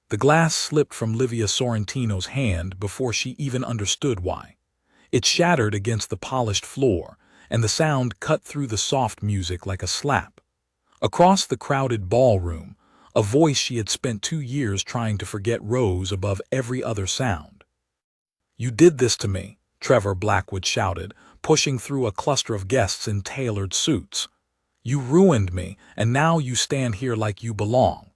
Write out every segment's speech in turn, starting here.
The glass slipped from Livia Sorrentino's hand before she even understood why. It shattered against the polished floor, and the sound cut through the soft music like a slap. Across the crowded ballroom, a voice she had spent 2 years trying to forget rose above every other sound. "You did this to me," Trevor Blackwood shouted, pushing through a cluster of guests in tailored suits. "You ruined me, and now you stand here like you belong."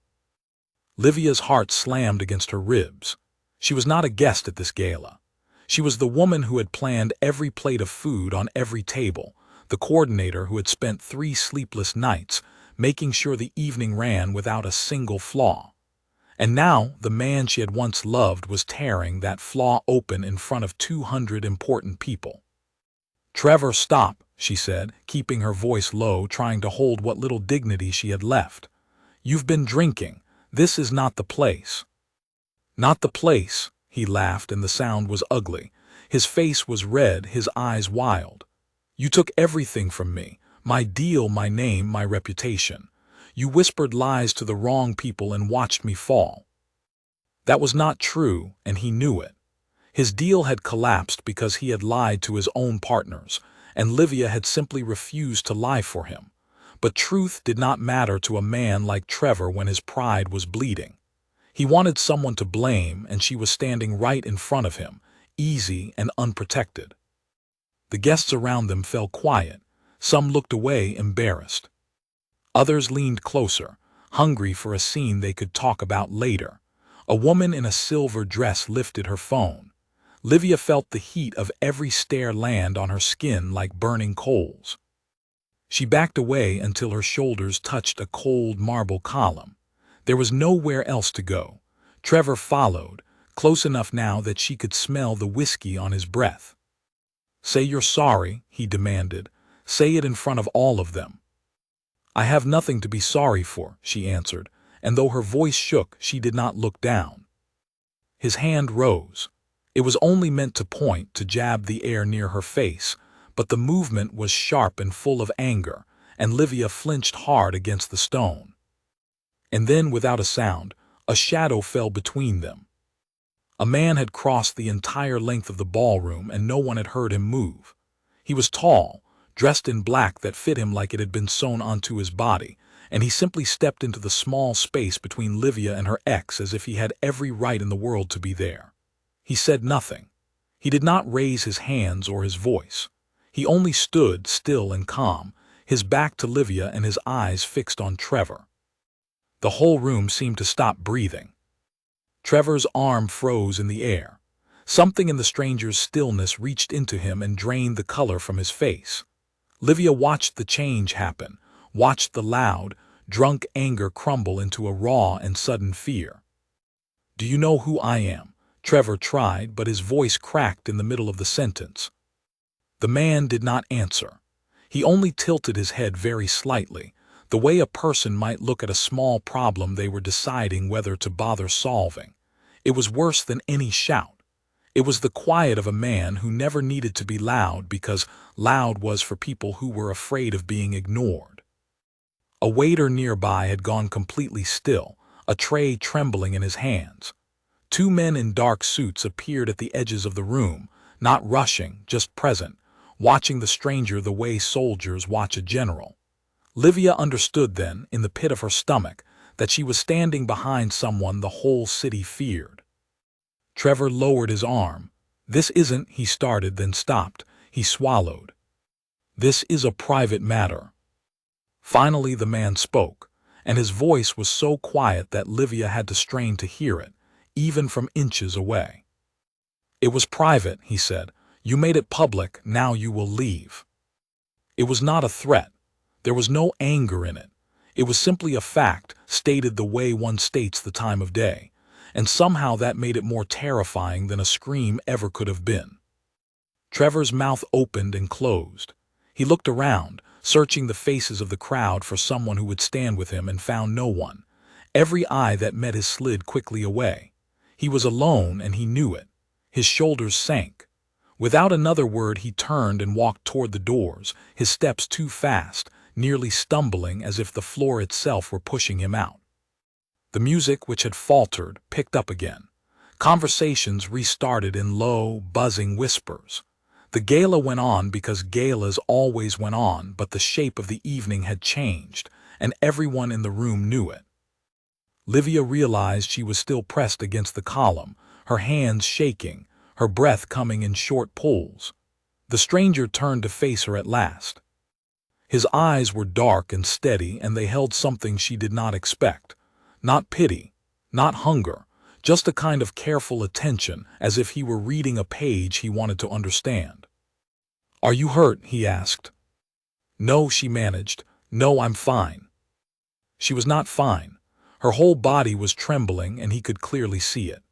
Livia's heart slammed against her ribs. She was not a guest at this gala. She was the woman who had planned every plate of food on every table, the coordinator who had spent 3 sleepless nights making sure the evening ran without a single flaw. And now the man she had once loved was tearing that flaw open in front of 200 important people. "Trevor, stop," she said, keeping her voice low, trying to hold what little dignity she had left. "You've been drinking. This is not the place." "Not the place," he laughed, and the sound was ugly. His face was red, his eyes wild. "You took everything from me, my deal, my name, my reputation. You whispered lies to the wrong people and watched me fall." That was not true, and he knew it. His deal had collapsed because he had lied to his own partners, and Livia had simply refused to lie for him. But truth did not matter to a man like Trevor when his pride was bleeding. He wanted someone to blame, and she was standing right in front of him, easy and unprotected. The guests around them fell quiet. Some looked away, embarrassed. Others leaned closer, hungry for a scene they could talk about later. A woman in a silver dress lifted her phone. Livia felt the heat of every stare land on her skin like burning coals. She backed away until her shoulders touched a cold marble column. There was nowhere else to go. Trevor followed, close enough now that she could smell the whiskey on his breath. "Say you're sorry," he demanded. "Say it in front of all of them." "I have nothing to be sorry for," she answered, and though her voice shook, she did not look down. His hand rose. It was only meant to point, to jab the air near her face, but the movement was sharp and full of anger, and Livia flinched hard against the stone. And then, without a sound, a shadow fell between them. A man had crossed the entire length of the ballroom, and no one had heard him move. He was tall, dressed in black that fit him like it had been sewn onto his body, and he simply stepped into the small space between Livia and her ex as if he had every right in the world to be there. He said nothing. He did not raise his hands or his voice. He only stood still and calm, his back to Livia and his eyes fixed on Trevor. The whole room seemed to stop breathing. Trevor's arm froze in the air. Something in the stranger's stillness reached into him and drained the color from his face. Livia watched the change happen, watched the loud, drunk anger crumble into a raw and sudden fear. "Do you know who I am?" Trevor tried, but his voice cracked in the middle of the sentence. The man did not answer. He only tilted his head very slightly, the way a person might look at a small problem they were deciding whether to bother solving. It was worse than any shout. It was the quiet of a man who never needed to be loud because loud was for people who were afraid of being ignored. A waiter nearby had gone completely still, a tray trembling in his hands. 2 men in dark suits appeared at the edges of the room, not rushing, just present, watching the stranger the way soldiers watch a general. Livia understood then, in the pit of her stomach, that she was standing behind someone the whole city feared. Trevor lowered his arm. "This isn't," he started, then stopped. He swallowed. "This is a private matter." Finally the man spoke, and his voice was so quiet that Livia had to strain to hear it, even from inches away. "It was private," he said. "You made it public, now you will leave." It was not a threat. There was no anger in it. It was simply a fact, stated the way one states the time of day, and somehow that made it more terrifying than a scream ever could have been. Trevor's mouth opened and closed. He looked around, searching the faces of the crowd for someone who would stand with him, and found no one. Every eye that met his slid quickly away. He was alone, and he knew it. His shoulders sank. Without another word he turned and walked toward the doors, his steps too fast, nearly stumbling as if the floor itself were pushing him out. The music, which had faltered, picked up again. Conversations restarted in low, buzzing whispers. The gala went on because galas always went on, but the shape of the evening had changed, and everyone in the room knew it. Livia realized she was still pressed against the column, her hands shaking, her breath coming in short pulls. The stranger turned to face her at last. His eyes were dark and steady, and they held something she did not expect. Not pity, not hunger, just a kind of careful attention, as if he were reading a page he wanted to understand. "Are you hurt?" he asked. "No," she managed. "No, I'm fine." She was not fine. Her whole body was trembling, and he could clearly see it.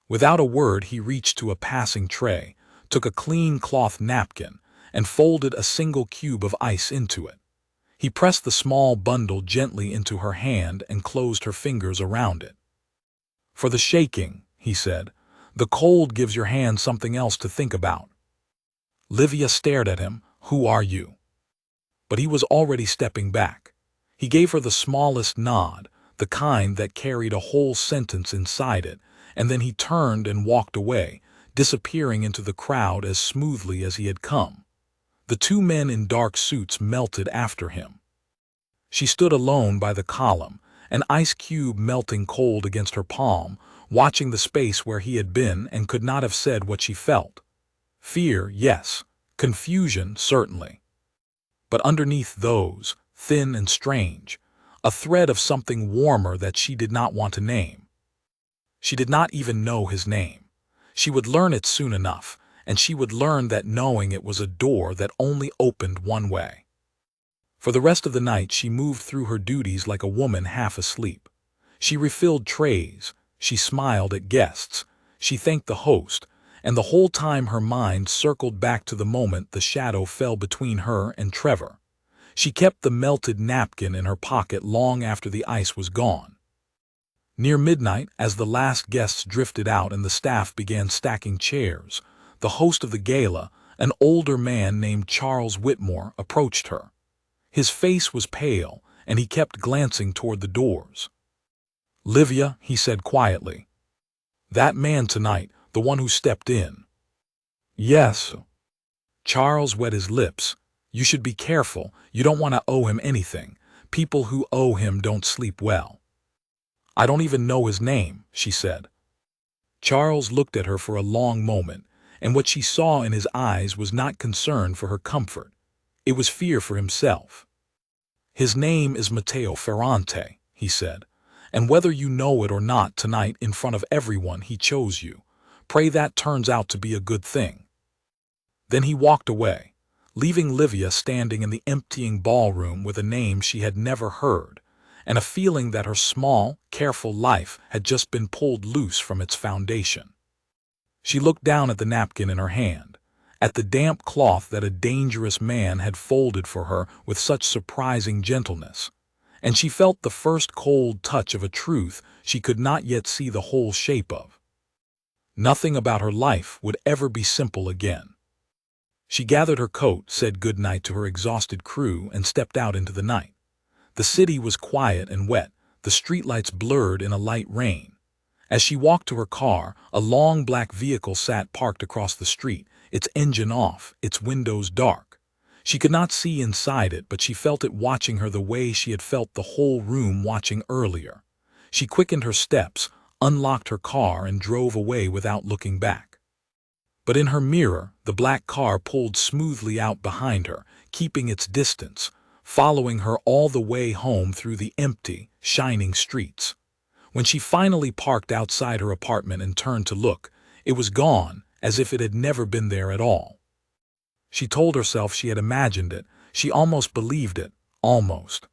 Without a word, he reached to a passing tray, took a clean cloth napkin, and folded a single cube of ice into it. He pressed the small bundle gently into her hand and closed her fingers around it. "For the shaking," he said. "The cold gives your hand something else to think about." Livia stared at him. "Who are you?" But he was already stepping back. He gave her the smallest nod, the kind that carried a whole sentence inside it, and then he turned and walked away, disappearing into the crowd as smoothly as he had come. The two men in dark suits melted after him. She stood alone by the column, an ice cube melting cold against her palm, watching the space where he had been, and could not have said what she felt. Fear, yes. Confusion, certainly. But underneath those, thin and strange, a thread of something warmer that she did not want to name. She did not even know his name. She would learn it soon enough, and she would learn that knowing it was a door that only opened one way. For the rest of the night she moved through her duties like a woman half asleep. She refilled trays, she smiled at guests, she thanked the host, and the whole time her mind circled back to the moment the shadow fell between her and Trevor. She kept the melted napkin in her pocket long after the ice was gone. Near midnight, as the last guests drifted out and the staff began stacking chairs, the host of the gala, an older man named Charles Whitmore, approached her. His face was pale, and he kept glancing toward the doors. "Livia," he said quietly. "That man tonight, the one who stepped in." "Yes." Charles wet his lips. "You should be careful. You don't want to owe him anything. People who owe him don't sleep well." "I don't even know his name," she said. Charles looked at her for a long moment, and what she saw in his eyes was not concern for her comfort. It was fear for himself. "His name is Matteo Ferrante," he said, "and whether you know it or not, tonight in front of everyone he chose you. Pray that turns out to be a good thing." Then he walked away, leaving Livia standing in the emptying ballroom with a name she had never heard, and a feeling that her small, careful life had just been pulled loose from its foundation. She looked down at the napkin in her hand, at the damp cloth that a dangerous man had folded for her with such surprising gentleness, and she felt the first cold touch of a truth she could not yet see the whole shape of. Nothing about her life would ever be simple again. She gathered her coat, said good night to her exhausted crew, and stepped out into the night. The city was quiet and wet, the streetlights blurred in a light rain. As she walked to her car, a long black vehicle sat parked across the street, its engine off, its windows dark. She could not see inside it, but she felt it watching her the way she had felt the whole room watching earlier. She quickened her steps, unlocked her car, and drove away without looking back. But in her mirror, the black car pulled smoothly out behind her, keeping its distance, following her all the way home through the empty, shining streets. When she finally parked outside her apartment and turned to look, it was gone, as if it had never been there at all. She told herself she had imagined it, she almost believed it, almost.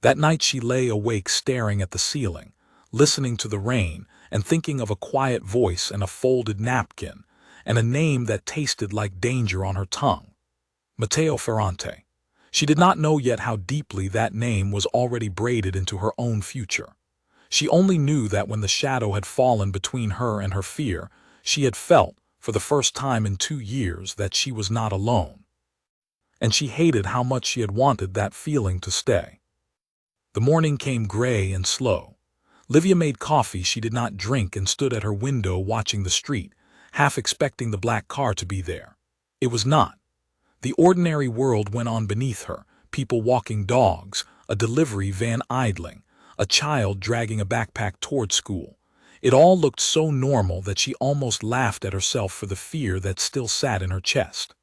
That night she lay awake staring at the ceiling, listening to the rain, and thinking of a quiet voice and a folded napkin, and a name that tasted like danger on her tongue. Matteo Ferrante. She did not know yet how deeply that name was already braided into her own future. She only knew that when the shadow had fallen between her and her fear, she had felt, for the first time in 2 years, that she was not alone. And she hated how much she had wanted that feeling to stay. The morning came gray and slow. Livia made coffee she did not drink and stood at her window watching the street, half expecting the black car to be there. It was not. The ordinary world went on beneath her, people walking dogs, a delivery van idling, a child dragging a backpack toward school. It all looked so normal that she almost laughed at herself for the fear that still sat in her chest.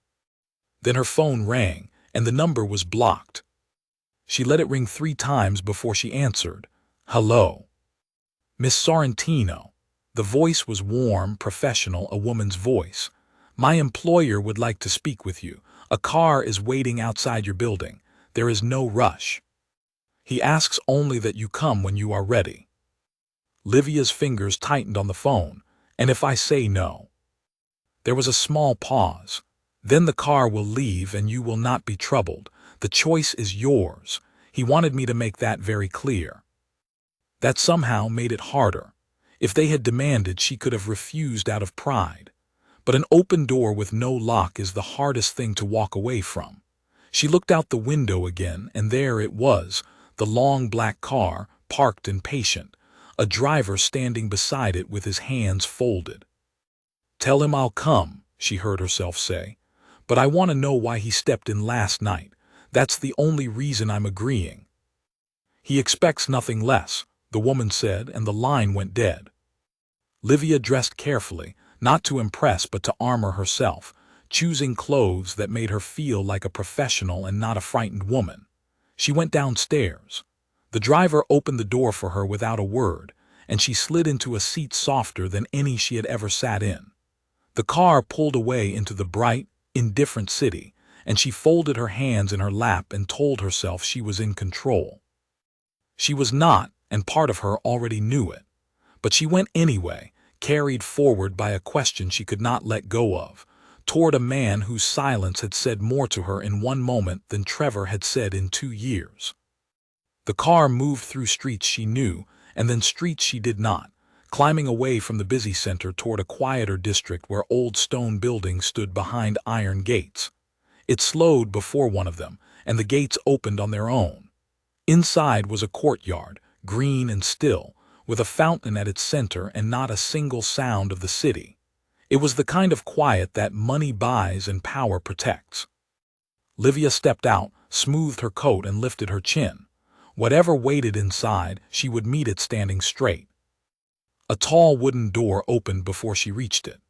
Then her phone rang, and the number was blocked. She let it ring 3 times before she answered. "Hello." "Miss Sorrentino." The voice was warm, professional, a woman's voice. "My employer would like to speak with you. A car is waiting outside your building. There is no rush. He asks only that you come when you are ready." Livia's fingers tightened on the phone. "And if I say no?" There was a small pause. "Then the car will leave and you will not be troubled. The choice is yours. He wanted me to make that very clear." That somehow made it harder. If they had demanded, she could have refused out of pride. But an open door with no lock is the hardest thing to walk away from. She looked out the window again, and there it was, the long black car, parked and patient, a driver standing beside it with his hands folded. "Tell him I'll come," she heard herself say. "But I want to know why he stepped in last night. That's the only reason I'm agreeing." "He expects nothing less," the woman said, and the line went dead. Livia dressed carefully, not to impress but to armor herself, choosing clothes that made her feel like a professional and not a frightened woman. She went downstairs. The driver opened the door for her without a word, and she slid into a seat softer than any she had ever sat in. The car pulled away into the bright, indifferent city, and she folded her hands in her lap and told herself she was in control. She was not, and part of her already knew it. But she went anyway, carried forward by a question she could not let go of, toward a man whose silence had said more to her in one moment than Trevor had said in 2 years. The car moved through streets she knew, and then streets she did not, climbing away from the busy center toward a quieter district where old stone buildings stood behind iron gates. It slowed before one of them, and the gates opened on their own. Inside was a courtyard, green and still, with a fountain at its center and not a single sound of the city. It was the kind of quiet that money buys and power protects. Livia stepped out, smoothed her coat and lifted her chin. Whatever waited inside, she would meet it standing straight. A tall wooden door opened before she reached it.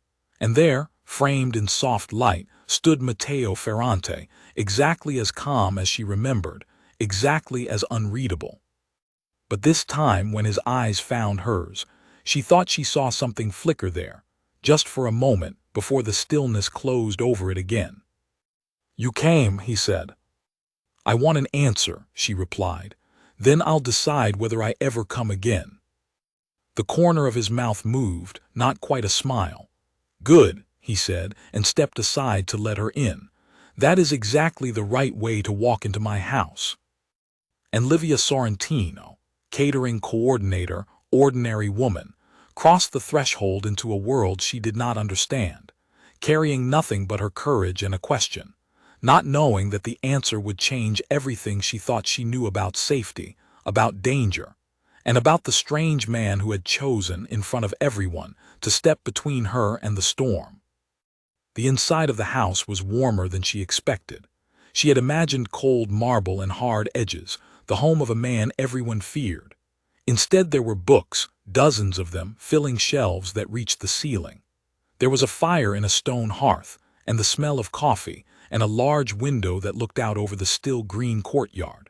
And there, framed in soft light, stood Matteo Ferrante, exactly as calm as she remembered, exactly as unreadable. But this time, when his eyes found hers, she thought she saw something flicker there, just for a moment, before the stillness closed over it again. "You came," he said. "I want an answer," she replied. "Then I'll decide whether I ever come again." The corner of his mouth moved, not quite a smile. "Good," he said, and stepped aside to let her in. "That is exactly the right way to walk into my house." And Livia Sorrentino, catering coordinator, ordinary woman, crossed the threshold into a world she did not understand, carrying nothing but her courage and a question, not knowing that the answer would change everything she thought she knew about safety, about danger, and about the strange man who had chosen, in front of everyone, to step between her and the storm. The inside of the house was warmer than she expected. She had imagined cold marble and hard edges, the home of a man everyone feared. Instead, there were books, dozens of them, filling shelves that reached the ceiling. There was a fire in a stone hearth, and the smell of coffee, and a large window that looked out over the still green courtyard.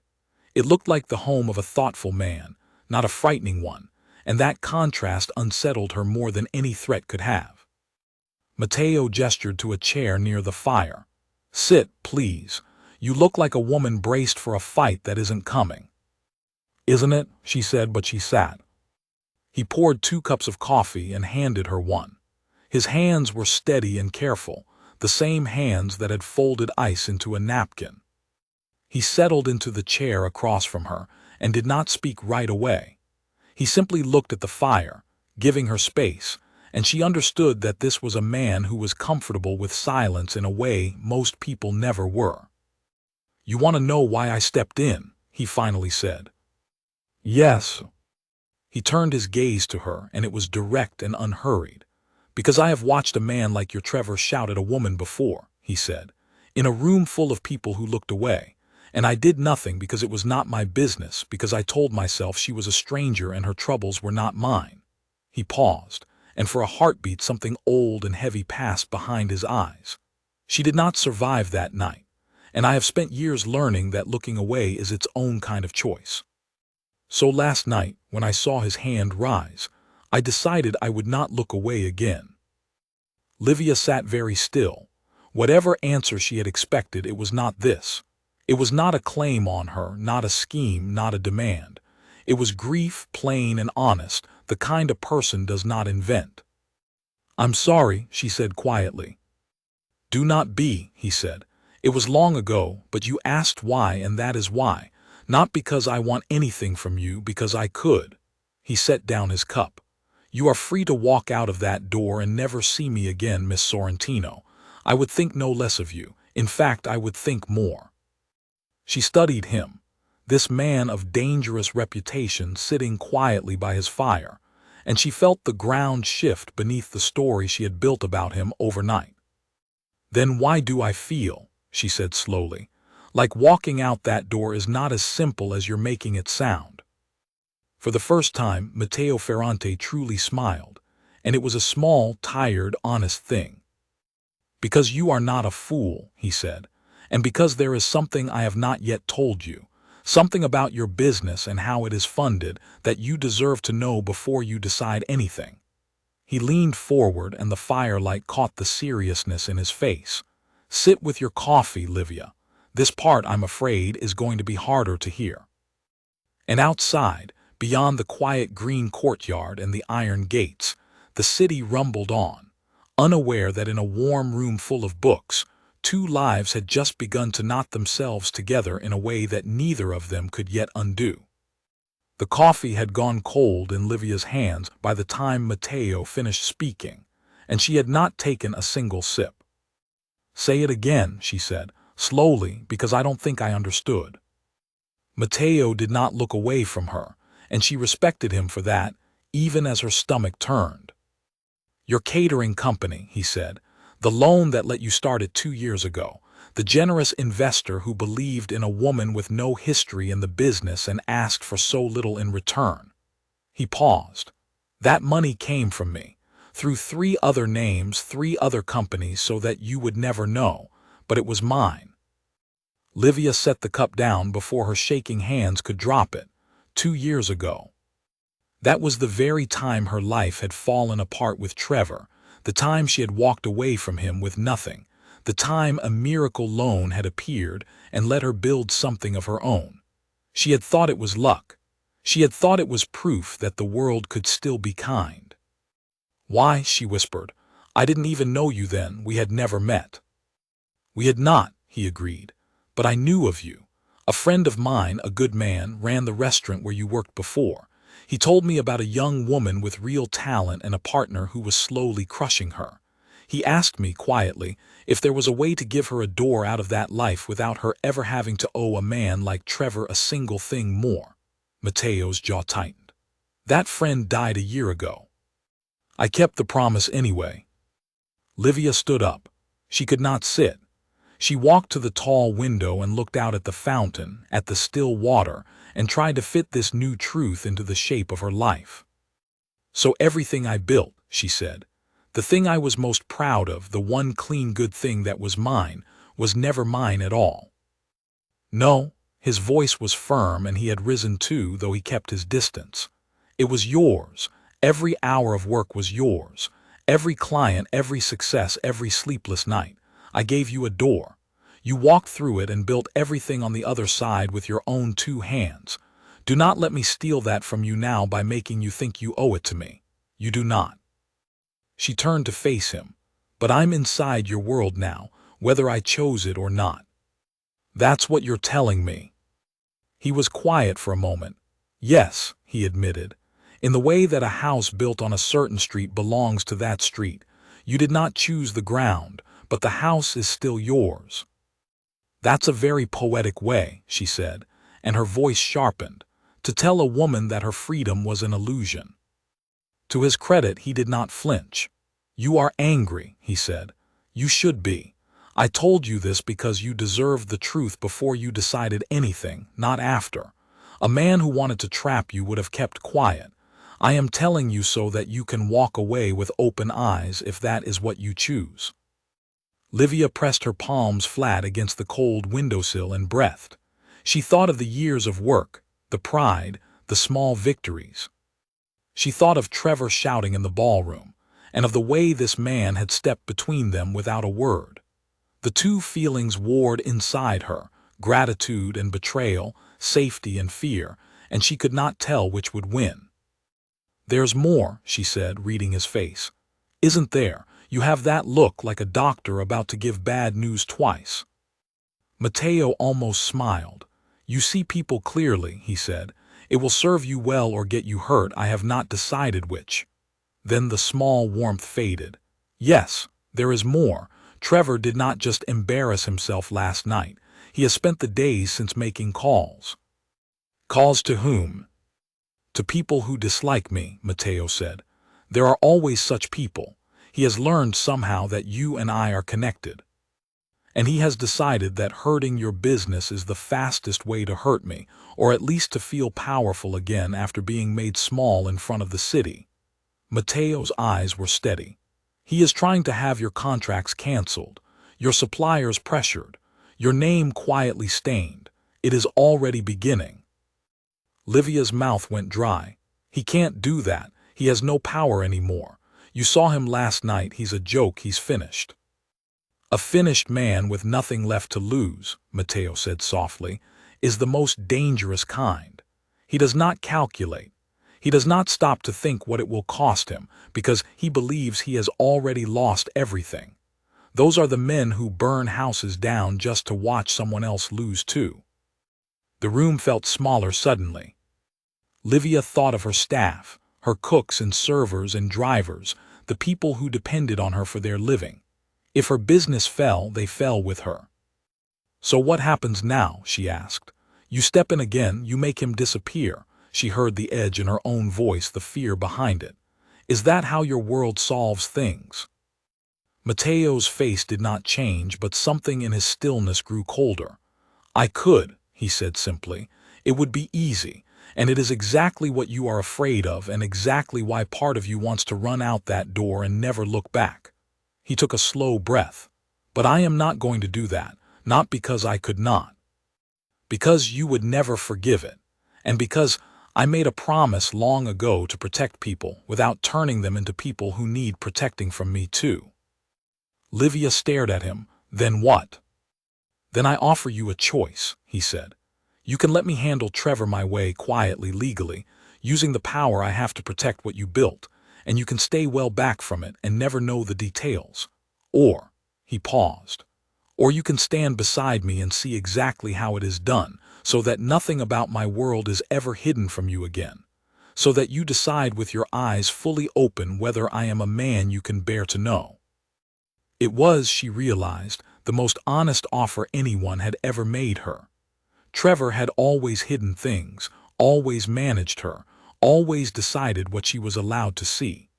It looked like the home of a thoughtful man, not a frightening one, and that contrast unsettled her more than any threat could have. Matteo gestured to a chair near the fire. "Sit, please. You look like a woman braced for a fight that isn't coming." "Isn't it?" she said, but she sat. He poured 2 cups of coffee and handed her one. His hands were steady and careful, the same hands that had folded ice into a napkin. He settled into the chair across from her and did not speak right away. He simply looked at the fire, giving her space, and she understood that this was a man who was comfortable with silence in a way most people never were. "You want to know why I stepped in?" he finally said. "Yes." He turned his gaze to her, and it was direct and unhurried. "Because I have watched a man like your Trevor shout at a woman before," he said, "in a room full of people who looked away. And I did nothing because it was not my business, because I told myself she was a stranger and her troubles were not mine." He paused, and for a heartbeat something old and heavy passed behind his eyes. "She did not survive that night, and I have spent years learning that looking away is its own kind of choice. So last night, when I saw his hand rise, I decided I would not look away again." Livia sat very still. Whatever answer she had expected, it was not this. It was not a claim on her, not a scheme, not a demand. It was grief, plain and honest, the kind a person does not invent. "I'm sorry," she said quietly. "Do not be," he said. "It was long ago, but you asked why, and that is why. Not because I want anything from you, because I could." He set down his cup. "You are free to walk out of that door and never see me again, Miss Sorrentino. I would think no less of you. In fact, I would think more." She studied him, this man of dangerous reputation sitting quietly by his fire, and she felt the ground shift beneath the story she had built about him overnight. "Then why do I feel," she said slowly, "like walking out that door is not as simple as you're making it sound?" For the first time, Matteo Ferrante truly smiled, and it was a small, tired, honest thing. "Because you are not a fool," he said, "and because there is something I have not yet told you, something about your business and how it is funded that you deserve to know before you decide anything." He leaned forward, and the firelight caught the seriousness in his face. "Sit with your coffee, Livia. This part, I'm afraid, is going to be harder to hear." And outside, beyond the quiet green courtyard and the iron gates, the city rumbled on, unaware that in a warm room full of books, two lives had just begun to knot themselves together in a way that neither of them could yet undo. The coffee had gone cold in Livia's hands by the time Matteo finished speaking, and she had not taken a single sip. "Say it again," she said, slowly, "because I don't think I understood." Matteo did not look away from her, and she respected him for that, even as her stomach turned. "Your catering company," he said, "the loan that let you start it 2 years ago, the generous investor who believed in a woman with no history in the business and asked for so little in return." He paused. "That money came from me, through 3 other names, 3 other companies, so that you would never know, but it was mine." Livia set the cup down before her shaking hands could drop it. 2 years ago. That was the very time her life had fallen apart with Trevor, the time she had walked away from him with nothing, the time a miracle loan had appeared and let her build something of her own. She had thought it was luck. She had thought it was proof that the world could still be kind. "Why," she whispered, "I didn't even know you then. We had never met." "We had not," he agreed, "but I knew of you. A friend of mine, a good man, ran the restaurant where you worked before. He told me about a young woman with real talent and a partner who was slowly crushing her. He asked me, quietly, if there was a way to give her a door out of that life without her ever having to owe a man like Trevor a single thing more." Matteo's jaw tightened. "That friend died a year ago." "I kept the promise anyway." Livia stood up. She could not sit. She walked to the tall window and looked out at the fountain, at the still water, and tried to fit this new truth into the shape of her life. "So everything I built," she said, "the thing I was most proud of, the one clean good thing that was mine, was never mine at all." "No." His voice was firm, and he had risen too, though he kept his distance. "It was yours. Every hour of work was yours. Every client, every success, every sleepless night. I gave you a door. You walked through it and built everything on the other side with your own 2 hands. Do not let me steal that from you now by making you think you owe it to me. You do not." She turned to face him. "But I'm inside your world now, whether I chose it or not." "That's what you're telling me." He was quiet for a moment. "Yes," he admitted, "in the way that a house built on a certain street belongs to that street. You did not choose the ground, but the house is still yours." "That's a very poetic way," she said, and her voice sharpened. to tell a woman that her freedom was an illusion. To his credit, he did not flinch. "You are angry," he said. "You should be. I told you this because you deserved the truth before you decided anything, not after. A man who wanted to trap you would have kept quiet. I am telling you so that you can walk away with open eyes if that is what you choose." Livia pressed her palms flat against the cold windowsill and breathed. She thought of the years of work, the pride, the small victories. She thought of Trevor shouting in the ballroom, and of the way this man had stepped between them without a word. The two feelings warred inside her, gratitude and betrayal, safety and fear, and she could not tell which would win. "There's more," she said, reading his face. "Isn't there? You have that look like a doctor about to give bad news twice." Matteo almost smiled. "You see people clearly," he said. "It will serve you well or get you hurt. I have not decided which." Then the small warmth faded. "Yes, there is more. Trevor did not just embarrass himself last night. He has spent the days since making calls." "Calls to whom?" "To people who dislike me," Matteo said. "There are always such people. He has learned somehow that you and I are connected. And he has decided that hurting your business is the fastest way to hurt me, or at least to feel powerful again after being made small in front of the city." Matteo's eyes were steady. "He is trying to have your contracts canceled, your suppliers pressured, your name quietly stained. It is already beginning." Livia's mouth went dry. "He can't do that. He has no power anymore. You saw him last night. He's a joke. He's finished." "A finished man with nothing left to lose," Matteo said softly, "is the most dangerous kind. He does not calculate. He does not stop to think what it will cost him, because he believes he has already lost everything. Those are the men who burn houses down just to watch someone else lose too." The room felt smaller suddenly. Livia thought of her staff, her cooks and servers and drivers, the people who depended on her for their living. If her business fell, they fell with her. "So what happens now?" she asked. "You step in again, you make him disappear." She heard the edge in her own voice, the fear behind it. "Is that how your world solves things?" Matteo's face did not change, but something in his stillness grew colder. "I could," he said simply. "It would be easy. And it is exactly what you are afraid of, and exactly why part of you wants to run out that door and never look back." He took a slow breath. "But I am not going to do that, not because I could not. Because you would never forgive it, and because I made a promise long ago to protect people without turning them into people who need protecting from me too." Livia stared at him. "Then what?" "Then I offer you a choice," he said. "You can let me handle Trevor my way quietly, legally, using the power I have to protect what you built, and you can stay well back from it and never know the details. Or," he paused, "or you can stand beside me and see exactly how it is done, so that nothing about my world is ever hidden from you again, so that you decide with your eyes fully open whether I am a man you can bear to know." It was, she realized, the most honest offer anyone had ever made her. Trevor had always hidden things, always managed her, always decided what she was allowed to see.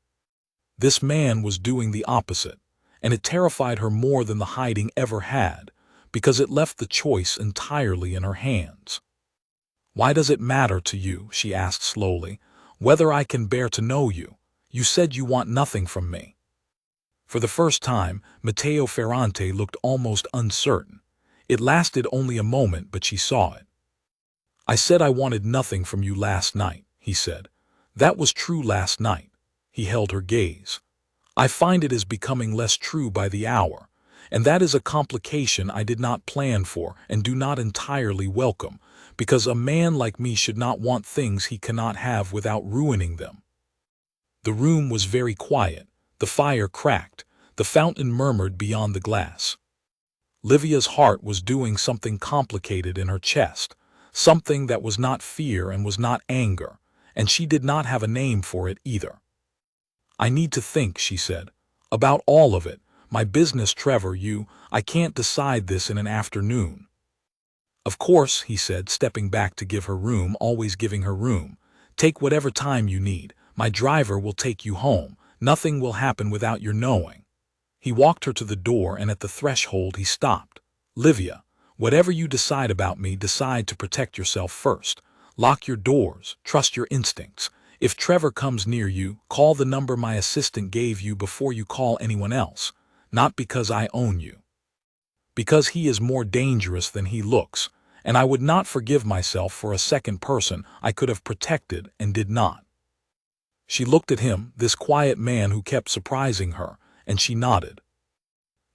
This man was doing the opposite, and it terrified her more than the hiding ever had, because it left the choice entirely in her hands. "Why does it matter to you," she asked slowly, "whether I can bear to know you? You said you want nothing from me." For the first time, Matteo Ferrante looked almost uncertain. It lasted only a moment, but she saw it. "I said I wanted nothing from you last night," he said. "That was true last night." He held her gaze. "I find it is becoming less true by the hour, and that is a complication I did not plan for and do not entirely welcome, because a man like me should not want things he cannot have without ruining them." The room was very quiet. The fire cracked. The fountain murmured beyond the glass. Livia's heart was doing something complicated in her chest, something that was not fear and was not anger, and she did not have a name for it either. "I need to think," she said, "about all of it. My business, Trevor, I can't decide this in an afternoon." Of course, he said, stepping back to give her room, always giving her room. Take whatever time you need. My driver will take you home. Nothing will happen without your knowing. He walked her to the door, and at the threshold he stopped. Livia, whatever you decide about me, decide to protect yourself first. Lock your doors. Trust your instincts. If Trevor comes near you, call the number my assistant gave you before you call anyone else. Not because I own you. Because he is more dangerous than he looks, and I would not forgive myself for a second person I could have protected and did not. She looked at him, this quiet man who kept surprising her, and she nodded.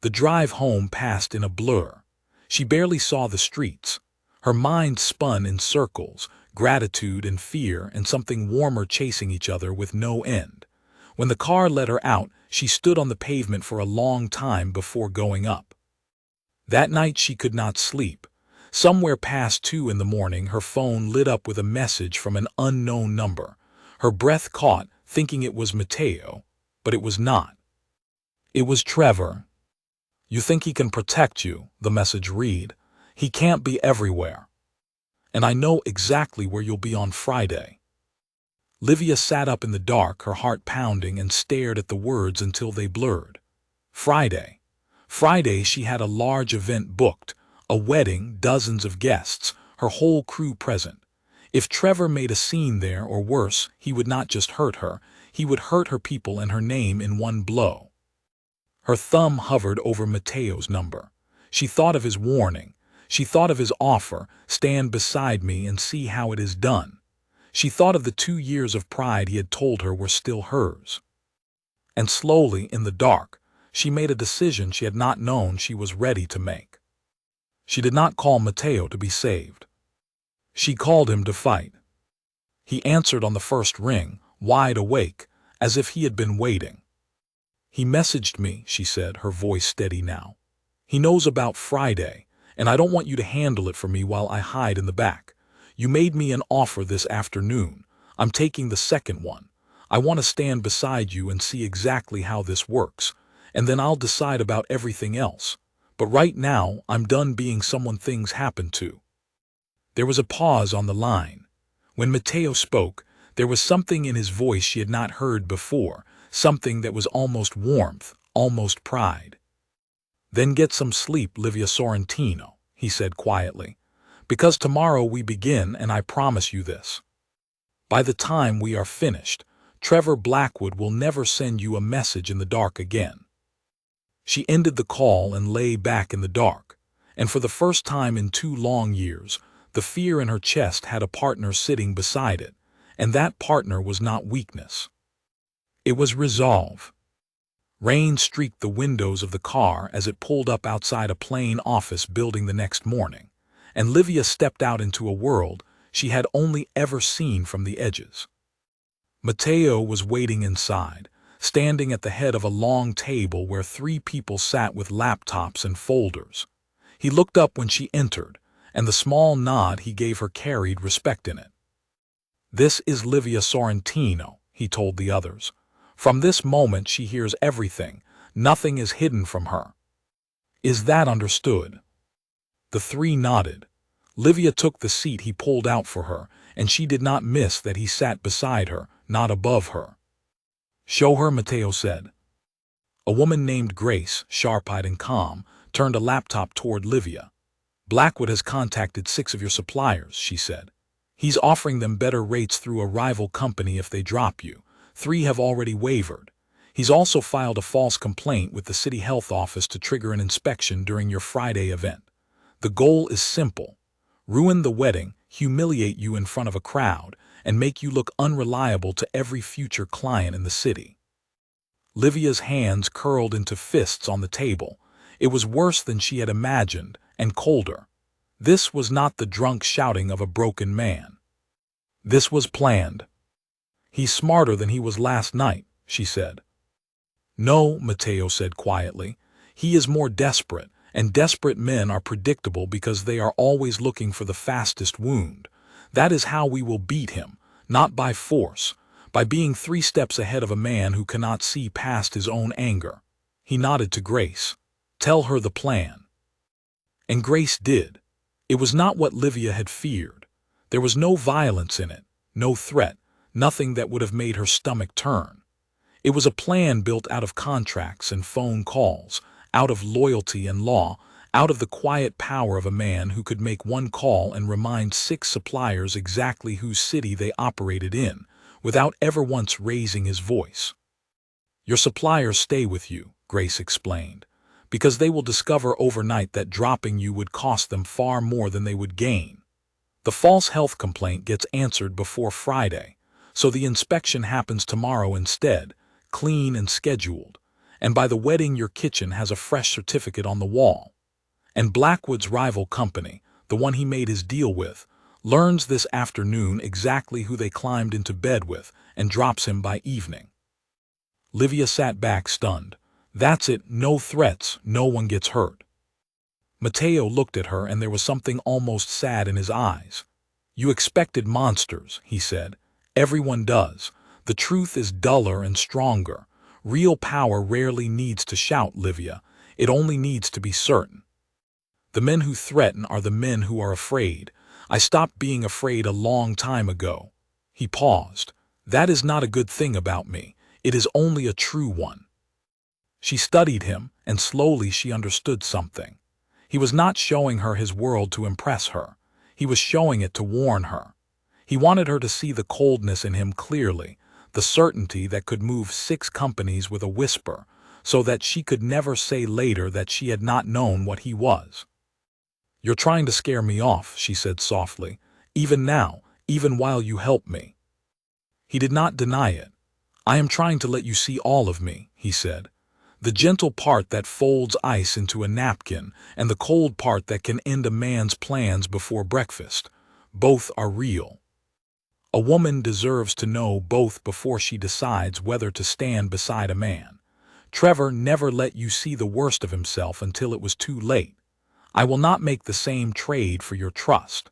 The drive home passed in a blur. She barely saw the streets. Her mind spun in circles, gratitude and fear and something warmer chasing each other with no end. When the car let her out, she stood on the pavement for a long time before going up. That night she could not sleep. Somewhere past 2 in the morning, her phone lit up with a message from an unknown number. Her breath caught, thinking it was Matteo, but it was not. It was Trevor. You think he can protect you, the message read. He can't be everywhere. And I know exactly where you'll be on Friday. Livia sat up in the dark, her heart pounding, and stared at the words until they blurred. Friday. Friday she had a large event booked, a wedding, dozens of guests, her whole crew present. If Trevor made a scene there, or worse, he would not just hurt her, he would hurt her people and her name in one blow. Her thumb hovered over Matteo's number. She thought of his warning. She thought of his offer, stand beside me and see how it is done. She thought of the 2 years of pride he had told her were still hers. And slowly, in the dark, she made a decision she had not known she was ready to make. She did not call Matteo to be saved. She called him to fight. He answered on the first ring, wide awake, as if he had been waiting. He messaged me, she said, her voice steady now. He knows about Friday, and I don't want you to handle it for me while I hide in the back. You made me an offer this afternoon. I'm taking the second one. I want to stand beside you and see exactly how this works, and then I'll decide about everything else. But right now, I'm done being someone things happen to. There was a pause on the line. When Matteo spoke, there was something in his voice she had not heard before, something that was almost warmth, almost pride. Then get some sleep, Livia Sorrentino, he said quietly, because tomorrow we begin, and I promise you this. By the time we are finished, Trevor Blackwood will never send you a message in the dark again. She ended the call and lay back in the dark, and for the first time in 2 long years, the fear in her chest had a partner sitting beside it, and that partner was not weakness. It was resolve. Rain streaked the windows of the car as it pulled up outside a plain office building the next morning, and Livia stepped out into a world she had only ever seen from the edges. Matteo was waiting inside, standing at the head of a long table where 3 people sat with laptops and folders. He looked up when she entered, and the small nod he gave her carried respect in it. This is Livia Sorrentino, he told the others. From this moment she hears everything. Nothing is hidden from her. Is that understood? The 3 nodded. Livia took the seat he pulled out for her, and she did not miss that he sat beside her, not above her. Show her, Matteo said. A woman named Grace, sharp-eyed and calm, turned a laptop toward Livia. Blackwood has contacted 6 of your suppliers, she said. He's offering them better rates through a rival company if they drop you. 3 have already wavered. He's also filed a false complaint with the city health office to trigger an inspection during your Friday event. The goal is simple. Ruin the wedding, humiliate you in front of a crowd, and make you look unreliable to every future client in the city. Livia's hands curled into fists on the table. It was worse than she had imagined, and colder. This was not the drunk shouting of a broken man. This was planned. He's smarter than he was last night, she said. No, Matteo said quietly. He is more desperate, and desperate men are predictable because they are always looking for the fastest wound. That is how we will beat him, not by force, by being 3 steps ahead of a man who cannot see past his own anger. He nodded to Grace. Tell her the plan. And Grace did. It was not what Livia had feared. There was no violence in it, no threat, nothing that would have made her stomach turn. It was a plan built out of contracts and phone calls, out of loyalty and law, out of the quiet power of a man who could make one call and remind 6 suppliers exactly whose city they operated in, without ever once raising his voice. Your suppliers stay with you, Grace explained, because they will discover overnight that dropping you would cost them far more than they would gain. The false health complaint gets answered before Friday, so the inspection happens tomorrow instead, clean and scheduled, and by the wedding your kitchen has a fresh certificate on the wall. And Blackwood's rival company, the one he made his deal with, learns this afternoon exactly who they climbed into bed with and drops him by evening. Livia sat back stunned. That's it, no threats, no one gets hurt. Matteo looked at her and there was something almost sad in his eyes. You expected monsters, he said. Everyone does. The truth is duller and stronger. Real power rarely needs to shout, Livia. It only needs to be certain. The men who threaten are the men who are afraid. I stopped being afraid a long time ago. He paused. That is not a good thing about me. It is only a true one. She studied him, and slowly she understood something. He was not showing her his world to impress her. He was showing it to warn her. He wanted her to see the coldness in him clearly, the certainty that could move 6 companies with a whisper, so that she could never say later that she had not known what he was. You're trying to scare me off, she said softly, even now, even while you help me. He did not deny it. I am trying to let you see all of me, he said. The gentle part that folds ice into a napkin and the cold part that can end a man's plans before breakfast. Both are real. A woman deserves to know both before she decides whether to stand beside a man. Trevor never let you see the worst of himself until it was too late. I will not make the same trade for your trust.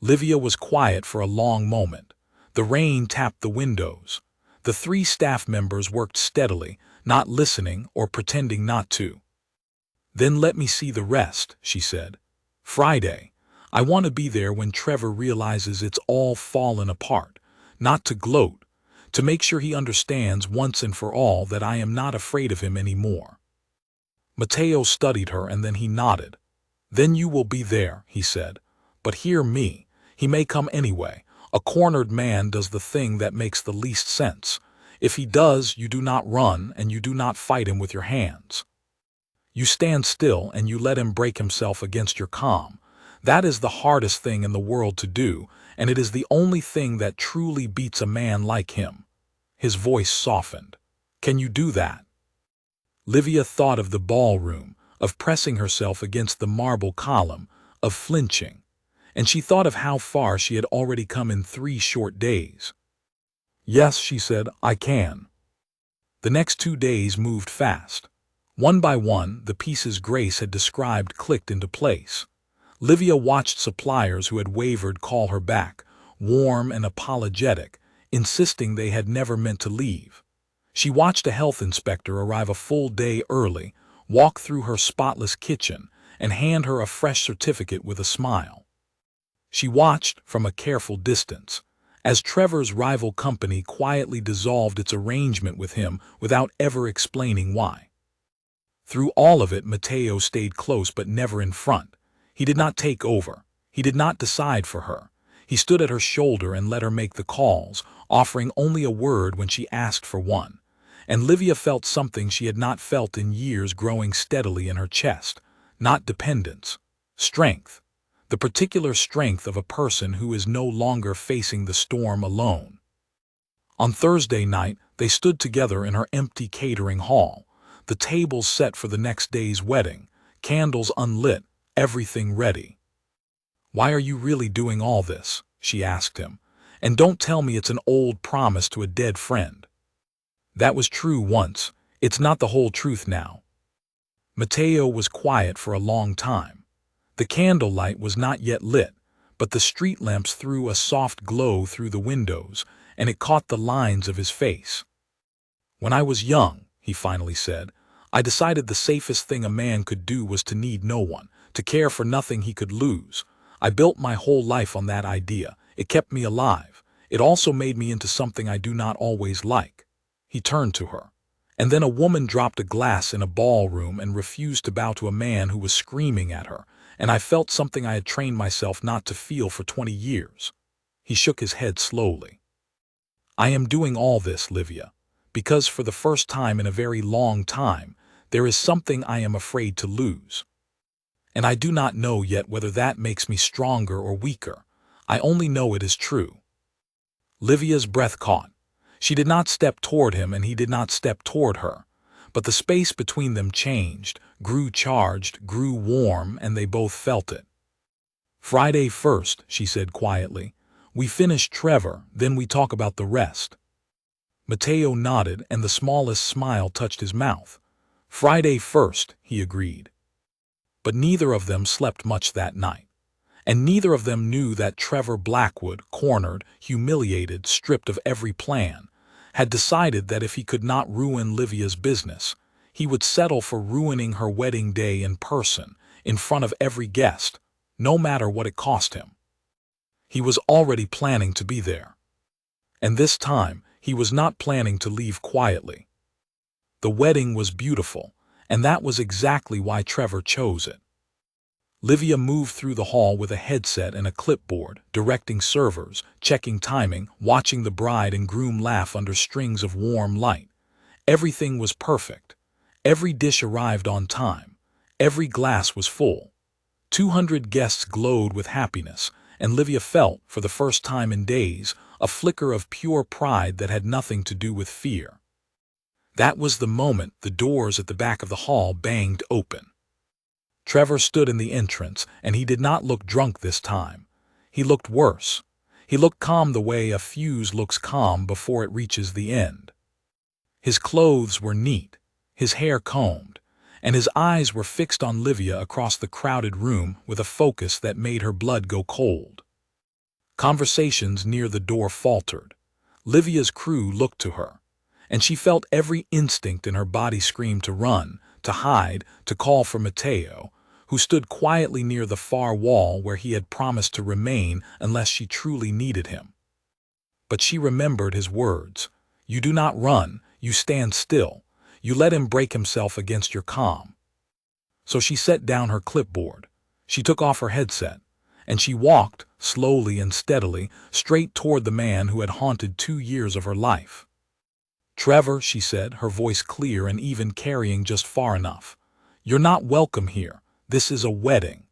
Livia was quiet for a long moment. The rain tapped the windows. The 3 staff members worked steadily, not listening or pretending not to. Then let me see the rest, she said. Friday. I want to be there when Trevor realizes it's all fallen apart, not to gloat, to make sure he understands once and for all that I am not afraid of him anymore. Matteo studied her and then he nodded. Then you will be there, he said. But hear me, he may come anyway. A cornered man does the thing that makes the least sense. If he does, you do not run and you do not fight him with your hands. You stand still and you let him break himself against your calm. That is the hardest thing in the world to do, and it is the only thing that truly beats a man like him. His voice softened. Can you do that? Livia thought of the ballroom, of pressing herself against the marble column, of flinching, and she thought of how far she had already come in 3 short days. Yes, she said, I can. The next 2 days moved fast. One by one, the pieces Grace had described clicked into place. Livia watched suppliers who had wavered call her back, warm and apologetic, insisting they had never meant to leave. She watched a health inspector arrive a full day early, walk through her spotless kitchen, and hand her a fresh certificate with a smile. She watched from a careful distance, as Trevor's rival company quietly dissolved its arrangement with him without ever explaining why. Through all of it, Matteo stayed close but never in front. He did not take over. He did not decide for her. He stood at her shoulder and let her make the calls, offering only a word when she asked for one. And Livia felt something she had not felt in years growing steadily in her chest. Not dependence. Strength. The particular strength of a person who is no longer facing the storm alone. On Thursday night, they stood together in her empty catering hall, the tables set for the next day's wedding, candles unlit, everything ready. Why are you really doing all this? She asked him. And don't tell me it's an old promise to a dead friend. That was true once. It's not the whole truth now. Matteo was quiet for a long time. The candlelight was not yet lit, but the street lamps threw a soft glow through the windows, and it caught the lines of his face. When I was young, he finally said, I decided the safest thing a man could do was to need no one, to care for nothing he could lose. I built my whole life on that idea. It kept me alive. It also made me into something I do not always like." He turned to her. And then a woman dropped a glass in a ballroom and refused to bow to a man who was screaming at her, and I felt something I had trained myself not to feel for 20 years. He shook his head slowly. "I am doing all this, Livia, because for the first time in a very long time, there is something I am afraid to lose. And I do not know yet whether that makes me stronger or weaker. I only know it is true." Livia's breath caught. She did not step toward him and he did not step toward her, but the space between them changed, grew charged, grew warm, and they both felt it. "Friday first," she said quietly. "We finish Trevor, then we talk about the rest." Matteo nodded and the smallest smile touched his mouth. "Friday first," he agreed. But neither of them slept much that night. And neither of them knew that Trevor Blackwood, cornered, humiliated, stripped of every plan, had decided that if he could not ruin Livia's business, he would settle for ruining her wedding day in person, in front of every guest, no matter what it cost him. He was already planning to be there. And this time, he was not planning to leave quietly. The wedding was beautiful, and that was exactly why Trevor chose it. Livia moved through the hall with a headset and a clipboard, directing servers, checking timing, watching the bride and groom laugh under strings of warm light. Everything was perfect. Every dish arrived on time. Every glass was full. 200 guests glowed with happiness, and Livia felt, for the first time in days, a flicker of pure pride that had nothing to do with fear. That was the moment the doors at the back of the hall banged open. Trevor stood in the entrance, and he did not look drunk this time. He looked worse. He looked calm the way a fuse looks calm before it reaches the end. His clothes were neat, his hair combed, and his eyes were fixed on Livia across the crowded room with a focus that made her blood go cold. Conversations near the door faltered. Livia's crew looked to her, and she felt every instinct in her body scream to run, to hide, to call for Matteo, who stood quietly near the far wall where he had promised to remain unless she truly needed him. But she remembered his words. "You do not run, you stand still. You let him break himself against your calm." So she set down her clipboard. She took off her headset, and she walked, slowly and steadily, straight toward the man who had haunted 2 years of her life. "Trevor," she said, her voice clear and even carrying just far enough, "you're not welcome here. This is a wedding.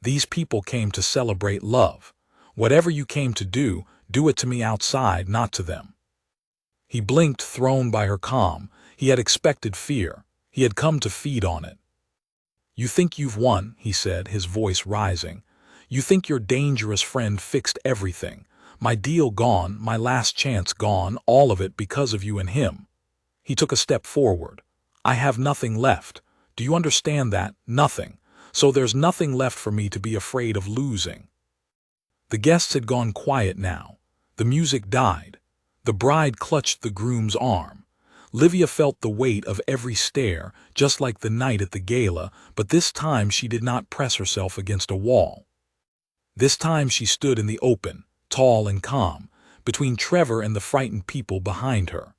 These people came to celebrate love. Whatever you came to do it to me outside, not to them." He blinked, thrown by her calm. He had expected fear. He had come to feed on it. "You think you've won," he said, his voice rising. "You think your dangerous friend fixed everything. My deal gone, my last chance gone, all of it because of you and him." He took a step forward. "I have nothing left. Do you understand that? Nothing. So there's nothing left for me to be afraid of losing." The guests had gone quiet now. The music died. The bride clutched the groom's arm. Livia felt the weight of every stare, just like the night at the gala, but this time she did not press herself against a wall. This time she stood in the open, tall and calm, between Trevor and the frightened people behind her.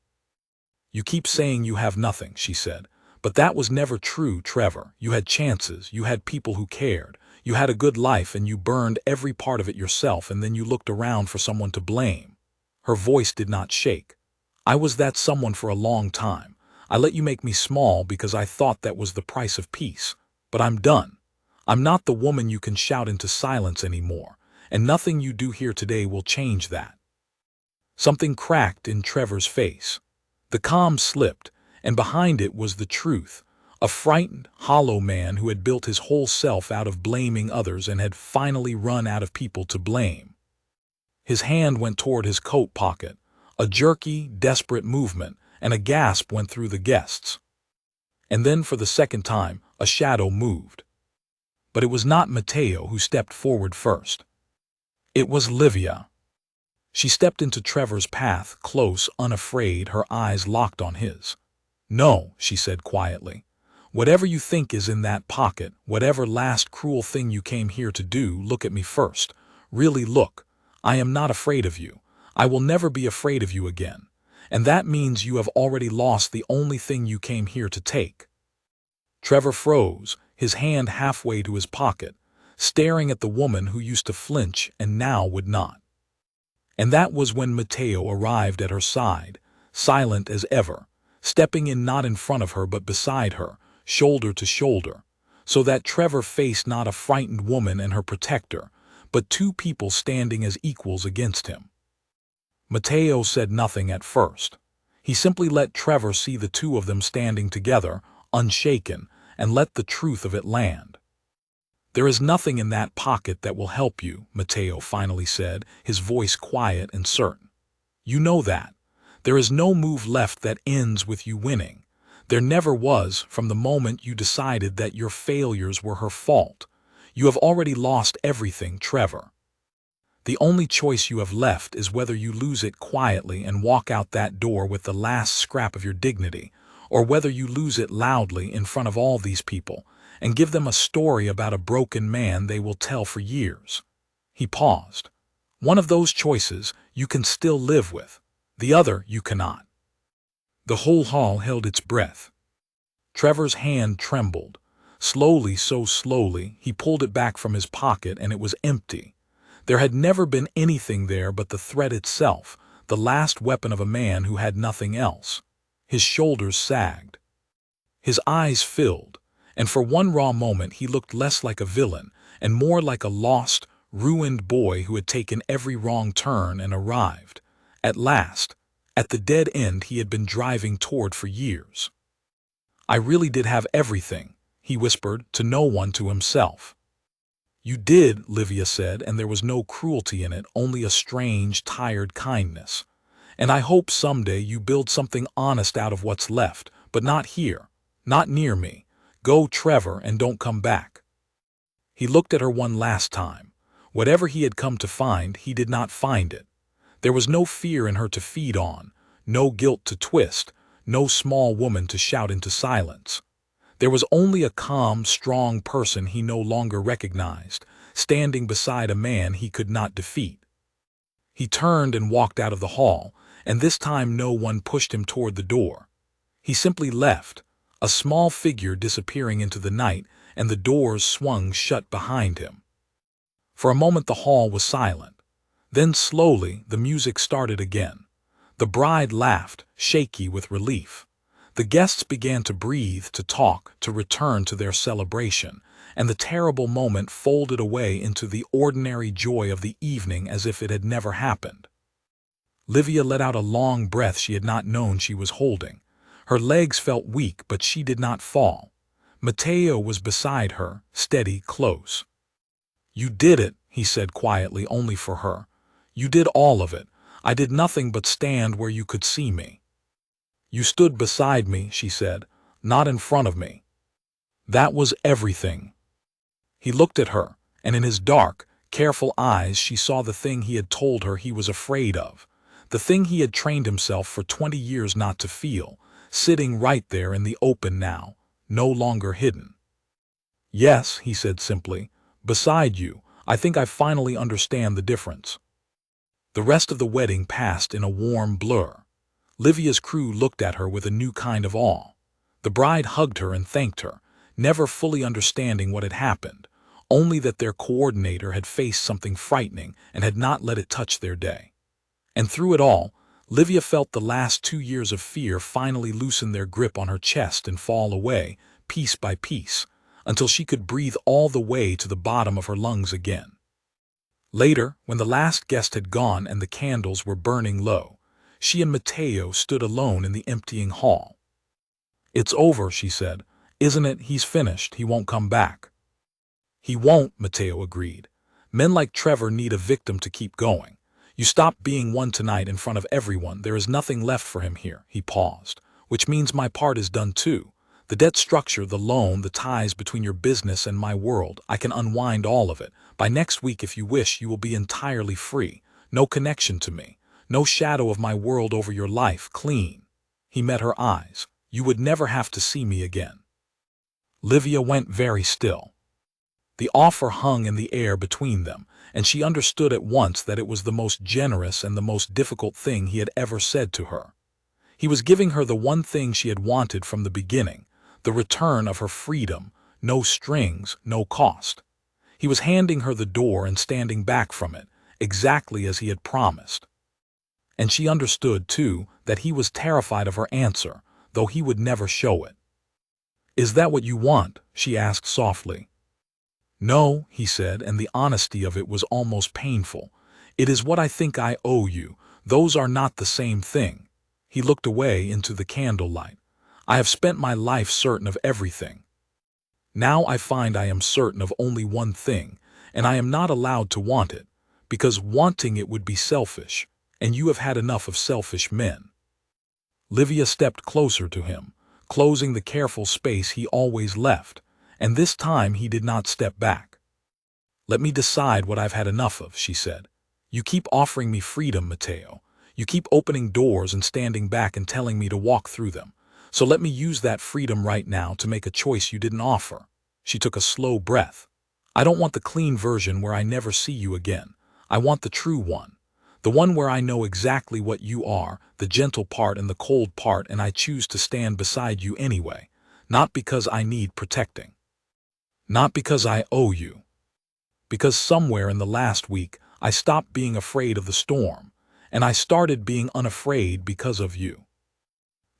"You keep saying you have nothing," she said. "But that was never true, Trevor. You had chances, you had people who cared, you had a good life, and you burned every part of it yourself, and then you looked around for someone to blame." Her voice did not shake. "I was that someone for a long time. I let you make me small because I thought that was the price of peace. But I'm done. I'm not the woman you can shout into silence anymore, and nothing you do here today will change that." Something cracked in Trevor's face. The calm slipped, and behind it was the truth. A frightened, hollow man who had built his whole self out of blaming others and had finally run out of people to blame. His hand went toward his coat pocket. A jerky, desperate movement, and a gasp went through the guests. And then for the second time, a shadow moved. But it was not Matteo who stepped forward first. It was Livia. She stepped into Trevor's path, close, unafraid, her eyes locked on his. "No," she said quietly. Whatever you think is in that pocket, whatever last cruel thing you came here to do, look at me first. Really look. I am not afraid of you. I will never be afraid of you again. And that means you have already lost the only thing you came here to take." Trevor froze, his hand halfway to his pocket, staring at the woman who used to flinch and now would not. And that was when Matteo arrived at her side, silent as ever, stepping in not in front of her but beside her, shoulder to shoulder, so that Trevor faced not a frightened woman and her protector, but two people standing as equals against him. Matteo said nothing at first. He simply let Trevor see the two of them standing together, unshaken, and let the truth of it land. "There is nothing in that pocket that will help you," Matteo finally said, his voice quiet and certain. "You know that. There is no move left that ends with you winning. There never was from the moment you decided that your failures were her fault. You have already lost everything, Trevor. The only choice you have left is whether you lose it quietly and walk out that door with the last scrap of your dignity, or whether you lose it loudly in front of all these people and give them a story about a broken man they will tell for years." He paused. "One of those choices you can still live with. The other you cannot." The whole hall held its breath. Trevor's hand trembled. Slowly, so slowly, he pulled it back from his pocket and it was empty. There had never been anything there but the threat itself, the last weapon of a man who had nothing else. His shoulders sagged. His eyes filled, and for one raw moment he looked less like a villain and more like a lost, ruined boy who had taken every wrong turn and arrived, at last, at the dead end he had been driving toward for years. "I really did have everything," he whispered, to no one, to himself. "You did," Livia said, and there was no cruelty in it, only a strange, tired kindness. "And I hope someday you build something honest out of what's left, but not here, not near me. Go, Trevor, and don't come back." He looked at her one last time. Whatever he had come to find, he did not find it. There was no fear in her to feed on, no guilt to twist, no small woman to shout into silence. There was only a calm, strong person he no longer recognized, standing beside a man he could not defeat. He turned and walked out of the hall, and this time no one pushed him toward the door. He simply left, a small figure disappearing into the night, and the doors swung shut behind him. For a moment the hall was silent. Then slowly the music started again. The bride laughed, shaky with relief. The guests began to breathe, to talk, to return to their celebration, and the terrible moment folded away into the ordinary joy of the evening as if it had never happened. Livia let out a long breath she had not known she was holding. Her legs felt weak, but she did not fall. Matteo was beside her, steady, close. "You did it," he said quietly, only for her. "You did all of it. I did nothing but stand where you could see me." "You stood beside me," she said, "not in front of me. That was everything." He looked at her, and in his dark, careful eyes she saw the thing he had told her he was afraid of, the thing he had trained himself for 20 years not to feel, sitting right there in the open now, no longer hidden. "Yes," he said simply, "beside you. I think I finally understand the difference." The rest of the wedding passed in a warm blur. Livia's crew looked at her with a new kind of awe. The bride hugged her and thanked her, never fully understanding what had happened, only that their coordinator had faced something frightening and had not let it touch their day. And through it all, Livia felt the last 2 years of fear finally loosen their grip on her chest and fall away, piece by piece, until she could breathe all the way to the bottom of her lungs again. Later, when the last guest had gone and the candles were burning low, she and Matteo stood alone in the emptying hall. "It's over," she said. "Isn't it? He's finished. He won't come back." "He won't," Matteo agreed. "Men like Trevor need a victim to keep going. You stopped being one tonight in front of everyone. There is nothing left for him here." He paused. "Which means my part is done too. The debt structure, the loan, the ties between your business and my world, I can unwind all of it. By next week, if you wish, you will be entirely free. No connection to me. No shadow of my world over your life, clean." He met her eyes. "You would never have to see me again." Livia went very still. The offer hung in the air between them, and she understood at once that it was the most generous and the most difficult thing he had ever said to her. He was giving her the one thing she had wanted from the beginning, the return of her freedom, no strings, no cost. He was handing her the door and standing back from it, exactly as he had promised. And she understood, too, that he was terrified of her answer, though he would never show it. "Is that what you want?" she asked softly. "No," he said, and the honesty of it was almost painful. "It is what I think I owe you. Those are not the same thing." He looked away into the candlelight. "I have spent my life certain of everything. Now I find I am certain of only one thing, and I am not allowed to want it, because wanting it would be selfish, and you have had enough of selfish men." Livia stepped closer to him, closing the careful space he always left, and this time he did not step back. "Let me decide what I've had enough of," she said. "You keep offering me freedom, Matteo. You keep opening doors and standing back and telling me to walk through them. So let me use that freedom right now to make a choice you didn't offer." She took a slow breath. "I don't want the clean version where I never see you again. I want the true one. The one where I know exactly what you are, the gentle part and the cold part, and I choose to stand beside you anyway, not because I need protecting. Not because I owe you. Because somewhere in the last week I stopped being afraid of the storm, and I started being unafraid because of you."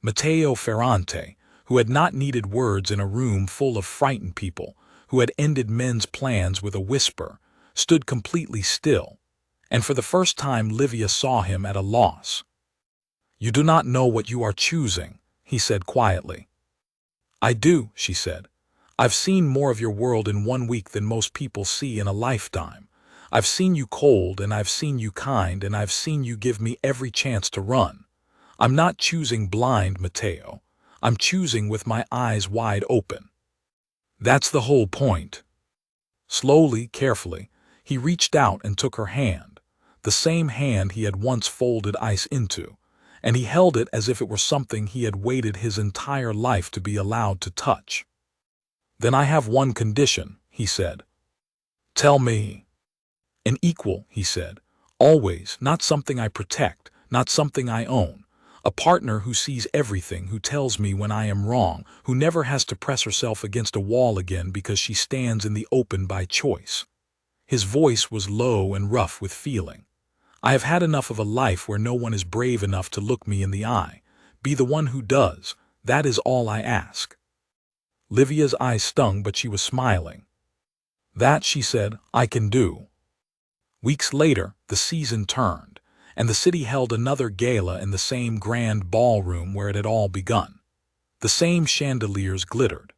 Matteo Ferrante, who had not needed words in a room full of frightened people, who had ended men's plans with a whisper, stood completely still, and for the first time Livia saw him at a loss. "You do not know what you are choosing," he said quietly. "I do," she said. "I've seen more of your world in 1 week than most people see in a lifetime. I've seen you cold, and I've seen you kind, and I've seen you give me every chance to run. I'm not choosing blind, Matteo. I'm choosing with my eyes wide open. That's the whole point." Slowly, carefully, he reached out and took her hand, the same hand he had once folded ice into, and he held it as if it were something he had waited his entire life to be allowed to touch. "Then I have one condition," he said. "Tell me." "An equal," he said. "Always, not something I protect, not something I own. A partner who sees everything, who tells me when I am wrong, who never has to press herself against a wall again because she stands in the open by choice." His voice was low and rough with feeling. "I have had enough of a life where no one is brave enough to look me in the eye. Be the one who does. That is all I ask." Livia's eyes stung, but she was smiling. "That," she said, "I can do." Weeks later, the season turned, and the city held another gala in the same grand ballroom where it had all begun. The same chandeliers glittered.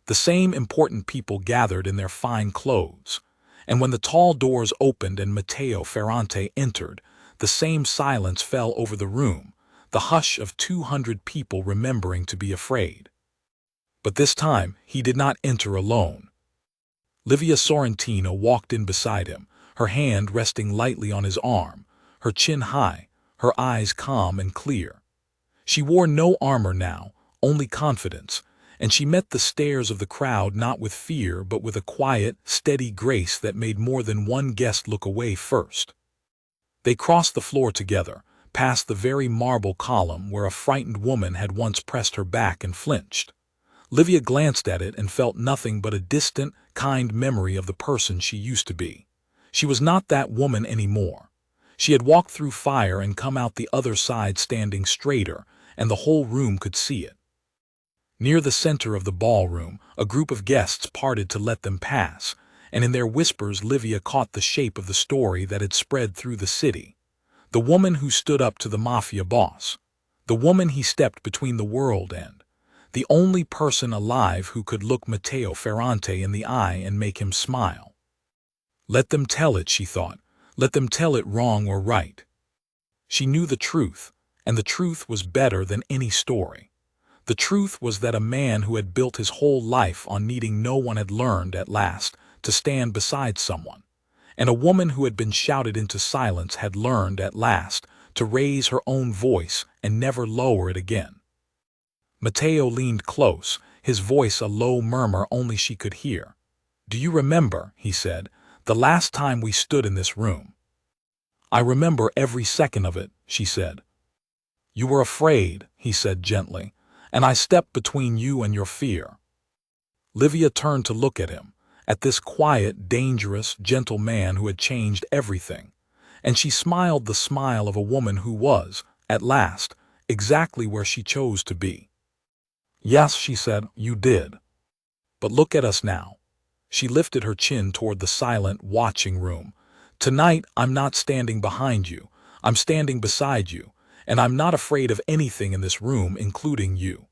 The same important people gathered in their fine clothes. And when the tall doors opened and Matteo Ferrante entered, the same silence fell over the room, the hush of 200 people remembering to be afraid. But this time, he did not enter alone. Livia Sorrentino walked in beside him, her hand resting lightly on his arm, her chin high, her eyes calm and clear. She wore no armor now, only confidence, and she met the stares of the crowd not with fear but with a quiet, steady grace that made more than one guest look away first. They crossed the floor together, past the very marble column where a frightened woman had once pressed her back and flinched. Livia glanced at it and felt nothing but a distant, kind memory of the person she used to be. She was not that woman anymore. She had walked through fire and come out the other side standing straighter, and the whole room could see it. Near the center of the ballroom, a group of guests parted to let them pass, and in their whispers Livia caught the shape of the story that had spread through the city. The woman who stood up to the Mafia boss. The woman he stepped between the world and. The only person alive who could look Matteo Ferrante in the eye and make him smile. Let them tell it, she thought. Let them tell it wrong or right. She knew the truth, and the truth was better than any story. The truth was that a man who had built his whole life on needing no one had learned, at last, to stand beside someone. And a woman who had been shouted into silence had learned, at last, to raise her own voice and never lower it again. Matteo leaned close, his voice a low murmur only she could hear. "Do you remember," he said, "the last time we stood in this room?" "I remember every second of it," she said. "You were afraid," he said gently, "and I stepped between you and your fear." Livia turned to look at him, at this quiet, dangerous, gentle man who had changed everything, and she smiled the smile of a woman who was, at last, exactly where she chose to be. "Yes," she said, "you did. But look at us now." She lifted her chin toward the silent, watching room. "Tonight, I'm not standing behind you. I'm standing beside you, and I'm not afraid of anything in this room, including you."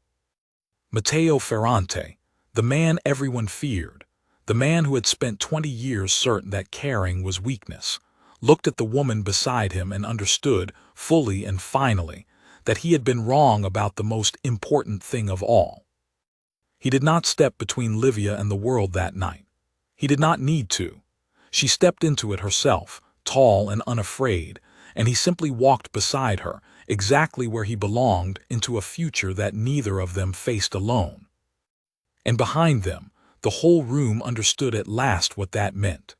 Matteo Ferrante, the man everyone feared, the man who had spent 20 years certain that caring was weakness, looked at the woman beside him and understood, fully and finally, that he had been wrong about the most important thing of all. He did not step between Livia and the world that night. He did not need to. She stepped into it herself, tall and unafraid, and he simply walked beside her, exactly where he belonged, into a future that neither of them faced alone. And behind them, the whole room understood at last what that meant.